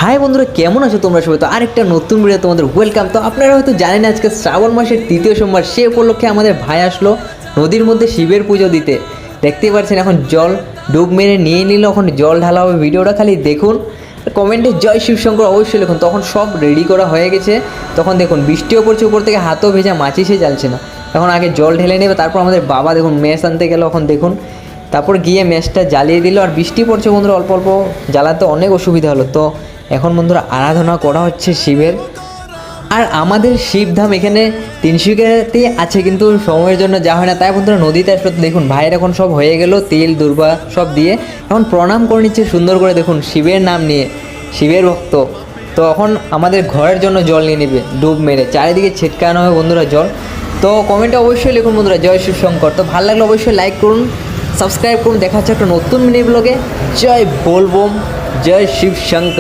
High বন্ধুরা, কেমন আছো তোমরা সবাই? তো আরেকটা নতুন ভিডিও তোমাদের ওয়েলকাম। তো আপনারা হয়তো জানেন আজকে শ্রাবণ মাসের তৃতীয় সোমবার, সে উপলক্ষে আমাদের ভাই আসলো নদীর মধ্যে শিবের পুজো দিতে। দেখতেই পাচ্ছেন এখন জল ডুব মেরে নিয়ে নিল, এখন জল ঢালা হবে। ভিডিওটা খালি দেখুন, কমেন্টে জয় শিবশঙ্কর অবশ্যই লিখুন। তখন সব রেডি করা হয়ে গেছে। তখন দেখুন বৃষ্টিও পড়ছে, উপর থেকে হাতও ভেজা, মাচিসে জ্বালছে না। এখন আগে জল ঢেলে নেবে, তারপর আমাদের বাবা দেখুন মেস আনতে গেল। এখন দেখুন তারপর গিয়ে ম্যাচটা জ্বালিয়ে দিল। আর বৃষ্টি পড়ছে বন্ধুরা, অল্প অল্প জ্বালাতে অনেক অসুবিধা হলো। তো এখন বন্ধুরা আরাধনা করা হচ্ছে শিবের। আর আমাদের শিবধাম এখানে তিনশিকাতেই আছে, কিন্তু সময়ের জন্য যা হয় না, তাই বন্ধুরা নদীতে আসলে দেখুন ভাইয়ের এখন সব হয়ে গেল, তেল দুর্বা সব দিয়ে এখন প্রণাম করে নিচ্ছে সুন্দর করে। দেখুন শিবের নাম নিয়ে, শিবের ভক্ত। তো এখন আমাদের ঘরের জন্য জল নিয়ে নেবে ডুব মেরে, চারিদিকে ছিটকানো হবে বন্ধুরা জল। তো কমেন্টে অবশ্যই লিখুন বন্ধুরা জয় শিবশঙ্কর। তো ভালো লাগলে অবশ্যই লাইক করুন, সাবস্ক্রাইব করুন। দেখা হচ্ছে একটা নতুন মিনি ব্লগে। জয় বোলবম, জয় শিবশঙ্কর।